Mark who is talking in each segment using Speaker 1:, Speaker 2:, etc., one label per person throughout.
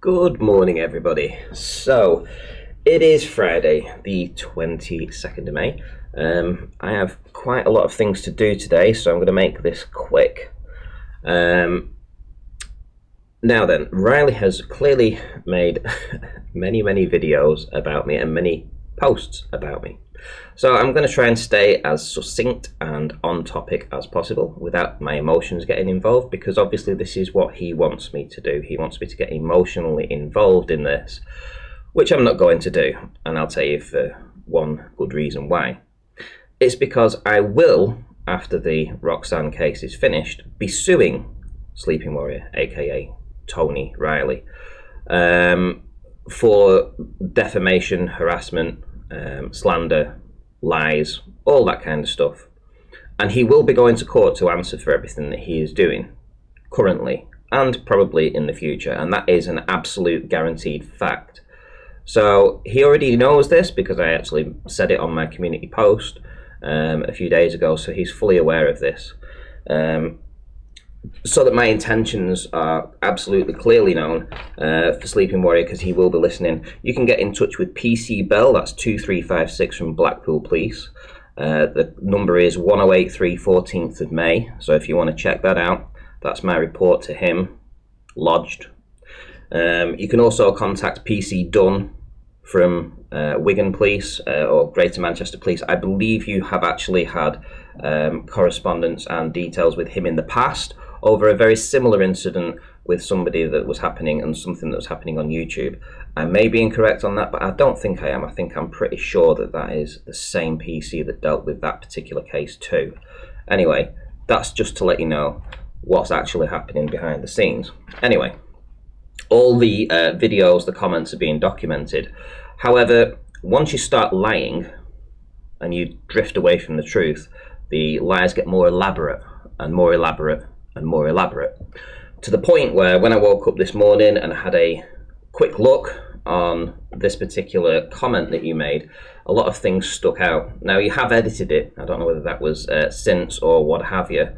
Speaker 1: Good morning, everybody. So, it is Friday, the 22nd of May. I have quite a lot of things to do today, so I'm going to make this quick. Now then, Riley has clearly made many videos about me and many posts about me. So I'm going to try and stay as succinct and on topic as possible without my emotions getting involved, because obviously this is what he wants me to do. He wants me to get emotionally involved in this, which I'm not going to do, and I'll tell you for one good reason why. It's because I will, after the Roxanne case is finished, be suing Sleeping Warrior, aka Tony Riley, for defamation, harassment, slander, lies, all that kind of stuff. And he will be going to court to answer for everything that he is doing currently and probably in the future, and that is an absolute guaranteed fact. So he already knows this because I actually said it on my community post a few days ago, so he's fully aware of this. So that my intentions are absolutely clearly known for Sleeping Warrior, because he will be listening. You can get in touch with PC Bell, that's 2356 from Blackpool Police. The number is 1083 14th of May, so if you want to check that out, that's my report to him, lodged. You can also contact PC Dunn from Wigan Police or Greater Manchester Police. I believe you have actually had correspondence and details with him in the past over a very similar incident with somebody that was happening and something that was happening on YouTube. I may be incorrect on that, but I don't think I am. I think I'm pretty sure that that is the same PC that dealt with that particular case too. Anyway, that's just to let you know what's actually happening behind the scenes. Anyway, all the videos, the comments are being documented. However, once you start lying and you drift away from the truth, the lies get more elaborate and more elaborate and more elaborate, to the point where when I woke up this morning and I had a quick look on this particular comment that you made, a lot of things stuck out. Now, you have edited it. I don't know whether that was since or what have you.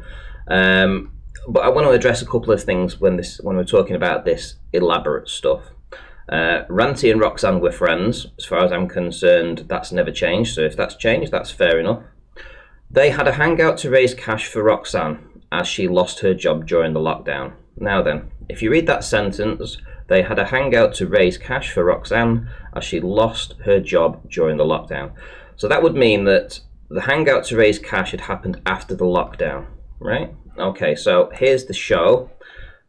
Speaker 1: But I want to address a couple of things when we're talking about this elaborate stuff. Ranty and Roxanne were friends. As far as I'm concerned, that's never changed. So if that's changed, that's fair enough. They had a hangout to raise cash for Roxanne as she lost her job during the lockdown. Now then, if you read that sentence, they had a hangout to raise cash for Roxanne as she lost her job during the lockdown. So that would mean that the hangout to raise cash had happened after the lockdown, right? Okay, so here's the show.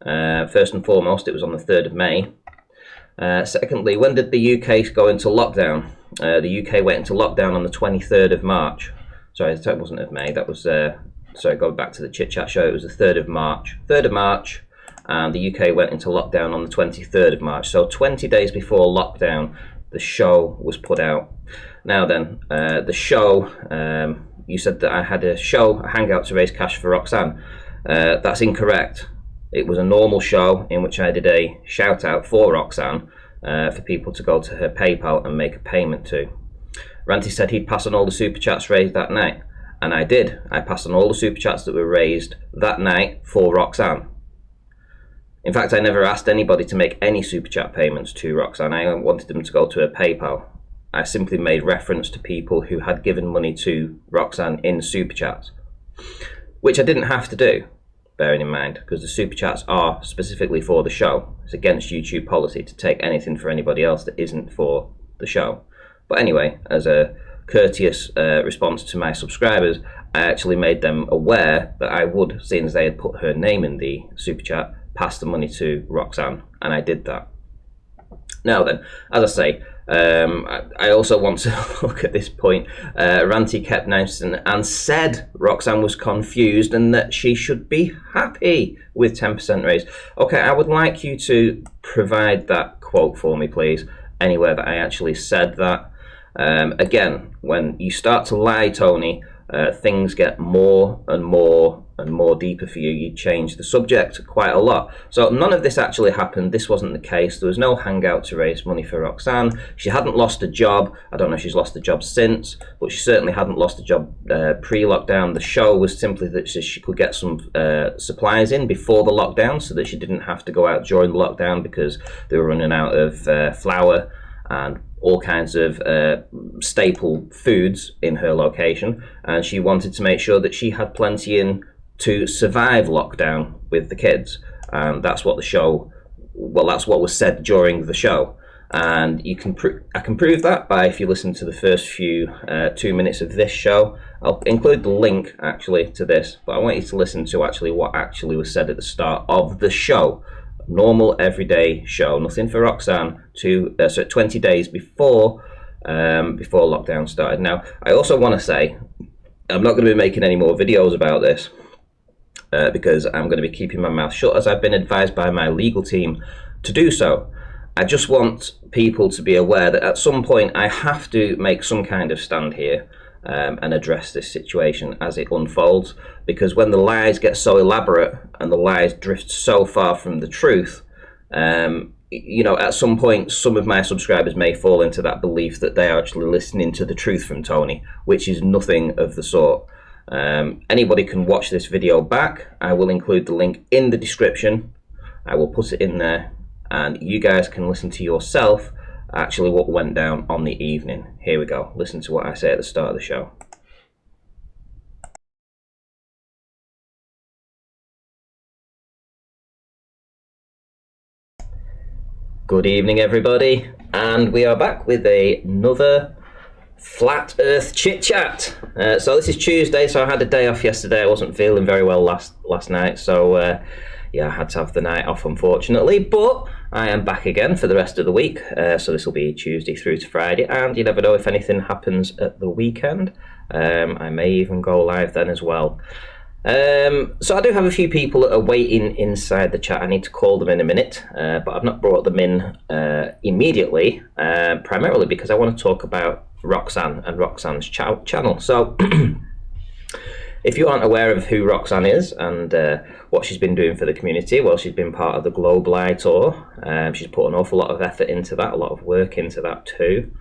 Speaker 1: First and foremost, it was on the 3rd of May. Secondly, when did the UK go into lockdown? The UK went into lockdown on the 23rd of March. Sorry, that wasn't of May, that was... sorry, go back to the Chit Chat show. It was the 3rd of March. 3rd of March, and the UK went into lockdown on the 23rd of March. So 20 days before lockdown, the show was put out. Now then, the show, you said that I had a hangout to raise cash for Roxanne. That's incorrect. It was a normal show in which I did a shout out for Roxanne for people to go to her PayPal and make a payment to. Ranty said he'd pass on all the super chats raised that night. And I did. I passed on all the super chats that were raised that night for Roxanne. In fact, I never asked anybody to make any super chat payments to Roxanne. I wanted them to go to her PayPal. I simply made reference to people who had given money to Roxanne in super chats, which I didn't have to do, bearing in mind, because the super chats are specifically for the show. It's against YouTube policy to take anything for anybody else that isn't for the show. But anyway, as a courteous response to my subscribers, I actually made them aware that I would, seeing as they had put her name in the super chat, pass the money to Roxanne, and I did that. Now then, as I say, I also want to look at this point. Ranty kept nice and said Roxanne was confused and that she should be happy with 10% raise. Okay, I would like you to provide that quote for me, please, anywhere that I actually said that. Again, when you start to lie, Tony, things get more and more and more deeper for you. You change the subject quite a lot. So none of this actually happened. This wasn't the case. There was no hangout to raise money for Roxanne. She hadn't lost a job. I don't know if she's lost a job since, but she certainly hadn't lost a job pre-lockdown. The show was simply that she could get some supplies in before the lockdown, so that she didn't have to go out during the lockdown because they were running out of flour and all kinds of staple foods in her location, and she wanted to make sure that she had plenty in to survive lockdown with the kids. And that's what the show, well, that's what was said during the show. And you can I can prove that by, if you listen to the first few 2 minutes of this show. I'll include the link actually to this, but I want you to listen to actually what actually was said at the start of the show. Normal everyday show, nothing for Roxanne, 20 days before lockdown started. Now, I also want to say I'm not going to be making any more videos about this because I'm going to be keeping my mouth shut, as I've been advised by my legal team to do so. I just want people to be aware that at some point I have to make some kind of stand here and address this situation as it unfolds, because when the lies get so elaborate and the lies drift so far from the truth, you know, at some point some of my subscribers may fall into that belief that they are actually listening to the truth from Tony, which is nothing of the sort. Anybody can watch this video back. I will include the link in the description. I will put it in there, and you guys can listen to yourself actually what went down on the evening. Here we go. Listen to what I say at the start of the show. Good evening, everybody, and we are back with another Flat Earth chit chat. So this is Tuesday, so I had a day off yesterday. I wasn't feeling very well last night, so yeah, I had to have the night off, unfortunately, but I am back again for the rest of the week. So this will be Tuesday through to Friday, and you never know if anything happens at the weekend. I may even go live then as well. So I do have a few people that are waiting inside the chat. I need to call them in a minute, but I've not brought them in immediately, primarily because I want to talk about Roxanne and Roxanne's channel. So if you aren't aware of who Roxanne is and what she's been doing for the community, well, she's been part of the Global Eye Tour. She's put an awful lot of effort into that, a lot of work into that too.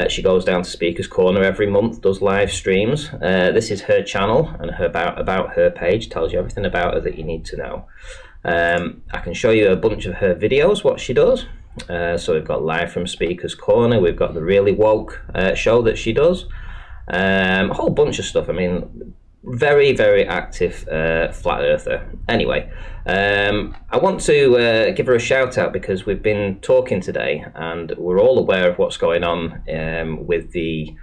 Speaker 1: She goes down to Speaker's Corner every month, does live streams. This is her channel, and her about her page tells you everything about her that you need to know. I can show you a bunch of her videos, what she does. So we've got Live from Speaker's Corner, we've got the Really Woke show that she does, a whole bunch of stuff. I mean, very, very active flat earther. Anyway, I want to give her a shout out because we've been talking today and we're all aware of what's going on with the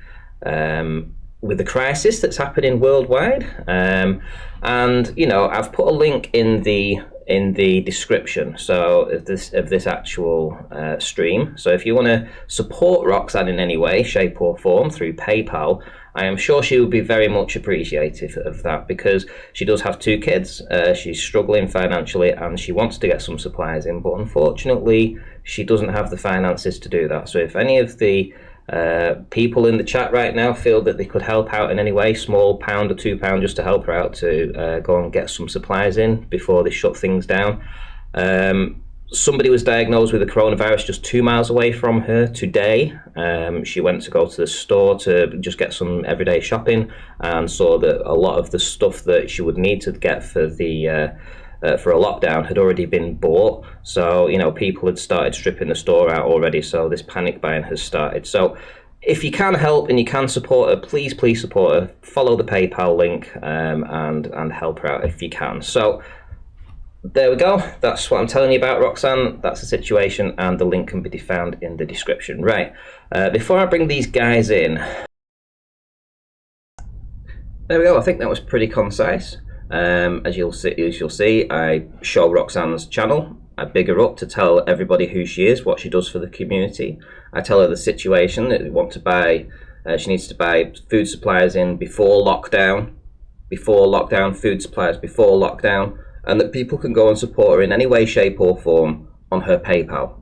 Speaker 1: crisis that's happening worldwide. And you know, I've put a link in the description of this actual stream. So if you want to support Roxanne in any way, shape or form through PayPal, I am sure she will be very much appreciative of that, because she does have 2 kids, she's struggling financially and she wants to get some supplies in, but unfortunately she doesn't have the finances to do that. So if any of the people in the chat right now feel that they could help out in any way, small £1 or £2 just to help her out to go and get some supplies in before they shut things down. Somebody was diagnosed with the coronavirus just 2 miles away from her today. She went to go to the store to just get some everyday shopping and saw that a lot of the stuff that she would need to get for the for a lockdown had already been bought. So, you know, people had started stripping the store out already, so this panic buying has started. So if you can help and you can support her, please support her. Follow the PayPal link and help her out if you can. So there we go. That's what I'm telling you about Roxanne. That's the situation, and the link can be found in the description. Right, before I bring these guys in, there we go. I think that was pretty concise. As you'll see, I show Roxanne's channel. I big her up to tell everybody who she is, what she does for the community. I tell her the situation that we want to buy. She needs to buy food supplies in before lockdown, food supplies before lockdown, and that people can go and support her in any way, shape or form on her PayPal.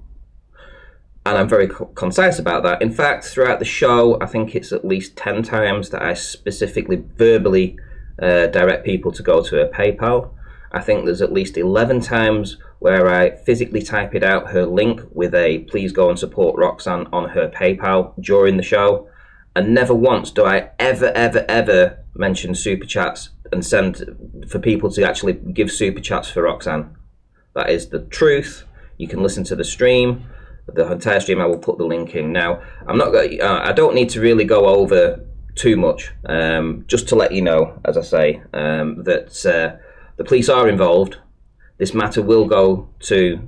Speaker 1: And I'm very concise about that. In fact, throughout the show, I think it's at least 10 times that I specifically verbally direct people to go to her PayPal. I think there's at least 11 times where I physically type it out, her link, with a please go and support Roxanne on her PayPal during the show. And never once do I ever mention super chats and send for people to actually give super chats for Roxanne. That is the truth. You can listen to the stream. The entire stream, I will put the link in. Now, I don't need to really go over too much. Just to let you know, as I say, that the police are involved. This matter will go to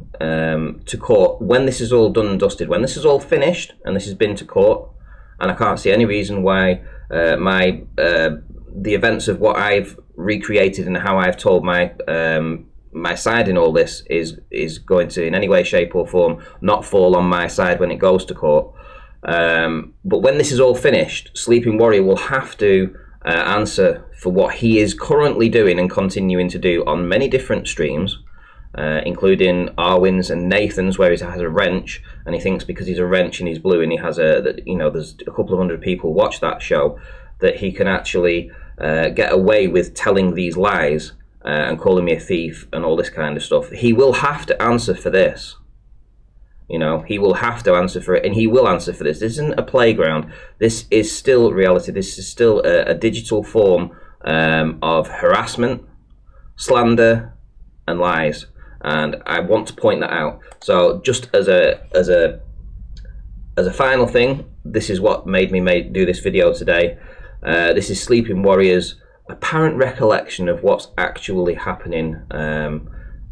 Speaker 1: court when this is all done and dusted. When this is all finished and this has been to court, and I can't see any reason why the events of what I've recreated and how I've told my side in all this is going to in any way, shape or form not fall on my side when it goes to court. But when this is all finished, Sleeping Warrior will have to answer for what he is currently doing and continuing to do on many different streams, including Arwin's and Nathan's, where he has a wrench, and he thinks because he's a wrench and he's blue and he has there's a couple of hundred people watch that show, that he can actually get away with telling these lies and calling me a thief and all this kind of stuff. He will have to answer for this. He will have to answer for it, and he will answer for this. This isn't a playground. This is still reality. This is still a digital form of harassment, slander, and lies. And I want to point that out. So, just as a final thing, this is what made me do this video today. This is Sleeping Warrior's apparent recollection of what's actually happening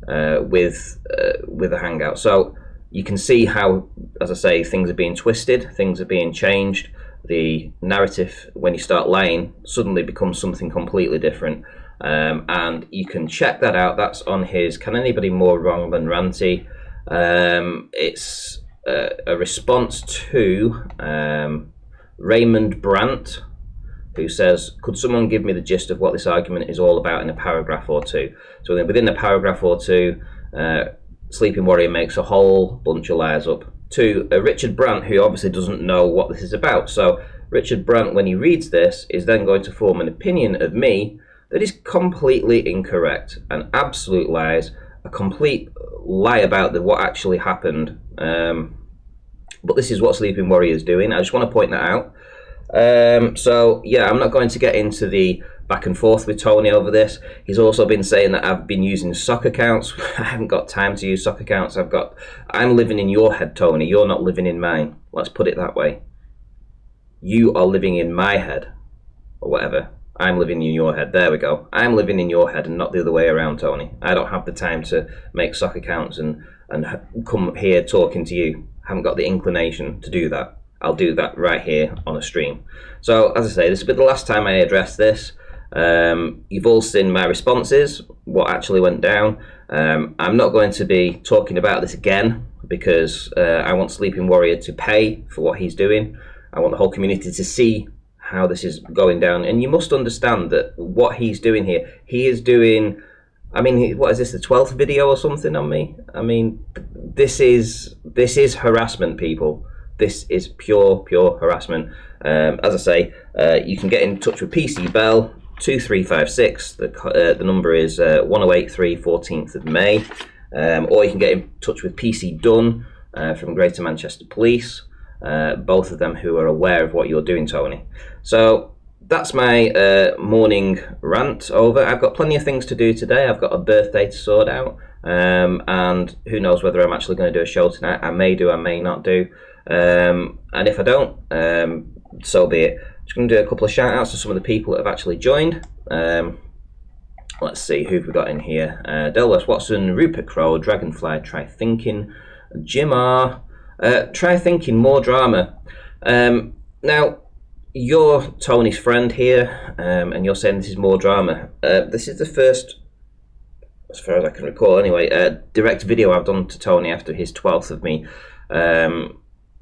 Speaker 1: with the hangout. So you can see how, as I say, things are being twisted, things are being changed. The narrative, when you start lying, suddenly becomes something completely different. And you can check that out. That's on his Can Anybody More Wrong Than Ranty? It's a response to Raymond Brandt, who says, could someone give me the gist of what this argument is all about in a paragraph or two? So within a paragraph or two, Sleeping Warrior makes a whole bunch of lies up to Richard Brandt, who obviously doesn't know what this is about. So Richard Brandt, when he reads this, is then going to form an opinion of me that is completely incorrect, and absolute lies, a complete lie about what actually happened. But this is what Sleeping Warrior is doing. I just want to point that out. So yeah, I'm not going to get into the back and forth with Tony over this. He's also been saying that I've been using sock accounts. I haven't got time to use sock accounts. I'm living in your head, Tony. You're not living in mine. Let's put it that way. You are living in my head, or whatever. I'm living in your head. There we go. I'm living in your head and not the other way around, Tony. I don't have the time to make sock accounts and come here talking to you. I haven't got the inclination to do that. I'll do that right here on a stream. So, as I say, this will be the last time I address this. You've all seen my responses, what actually went down. I'm not going to be talking about this again because I want Sleeping Warrior to pay for what he's doing. I want the whole community to see how this is going down. And you must understand that what he's doing here, he is doing... I mean, what is this, the 12th video or something on me? I mean, this is harassment, people. This is pure harassment. As I say, you can get in touch with PC Bell 2356. The number is 1083 14th of May. Or you can get in touch with PC Dunn from Greater Manchester Police. Both of them who are aware of what you're doing, Tony. So that's my morning rant over. I've got plenty of things to do today. I've got a birthday to sort out. And who knows whether I'm actually going to do a show tonight. I may do, I may not do. And if I don't, so be it. Just going to do a couple of shout outs to some of the people that have actually joined. Let's see who've we got in here. Delwes Watson, Rupert Crow, Dragonfly, Try Thinking, Jim R. Try Thinking, More Drama. Now, you're Tony's friend here, and you're saying this is more drama. This is the first, as far as I can recall anyway, direct video I've done to Tony after his 12th of me.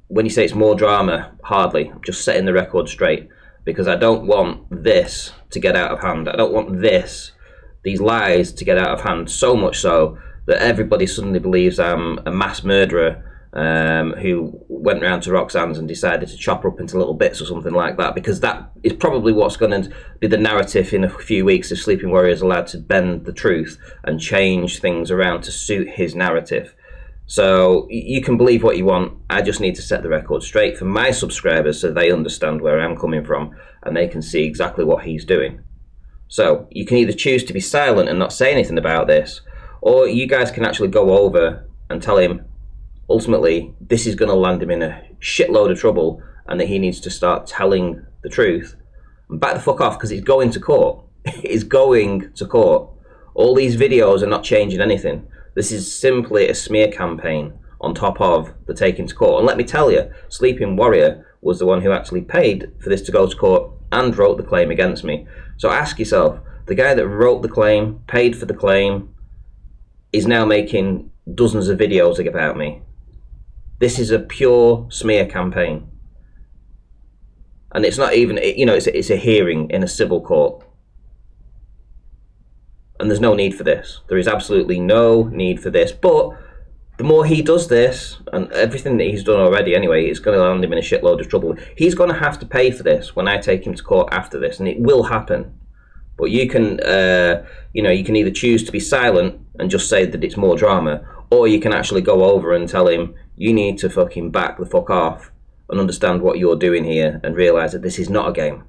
Speaker 1: When you say it's more drama, hardly. I'm just setting the record straight, because I don't want this to get out of hand. I don't want these lies to get out of hand, so much so that everybody suddenly believes I'm a mass murderer who went round to Roxanne's and decided to chop her up into little bits or something like that, because that is probably what's going to be the narrative in a few weeks if Sleeping Warrior is allowed to bend the truth and change things around to suit his narrative. So you can believe what you want. I just need to set the record straight for my subscribers so they understand where I'm coming from and they can see exactly what he's doing. So you can either choose to be silent and not say anything about this, or you guys can actually go over and tell him ultimately this is going to land him in a shitload of trouble and that he needs to start telling the truth and back the fuck off, because he's going to court. He's going to court. All these videos are not changing anything. This is simply a smear campaign on top of the taking to court. And let me tell you, Sleeping Warrior was the one who actually paid for this to go to court and wrote the claim against me. So ask yourself, the guy that wrote the claim, paid for the claim, is now making dozens of videos about me. This is a pure smear campaign. And it's not even, it's a hearing in a civil court. And there's no need for this. There is absolutely no need for this. But the more he does this, and everything that he's done already anyway, it's going to land him in a shitload of trouble. He's going to have to pay for this when I take him to court after this, and it will happen. But you can, you can either choose to be silent and just say that it's more drama, or you can actually go over and tell him, you need to fucking back the fuck off and understand what you're doing here and realise that this is not a game.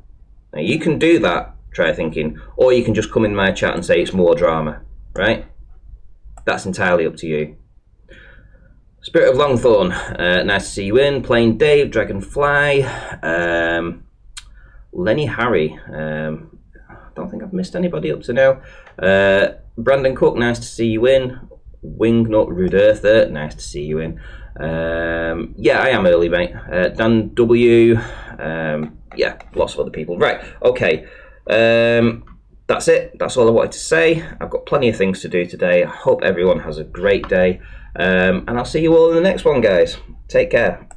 Speaker 1: Now, you can do that, try thinking, or you can just come in my chat and say it's more drama, right? That's entirely up to you. Spirit of Longthorn, nice to see you in. Plain Dave, Dragonfly, Lenny Harry, don't think I've missed anybody up to now. Brandon Cook, nice to see you in. Wingnut Rudertha, nice to see you in. Yeah, I am early, mate. Dan W, yeah, lots of other people. Right, okay. That's it. That's all I wanted to say. I've got plenty of things to do today. I hope everyone has a great day. And I'll see you all in the next one, guys. Take care.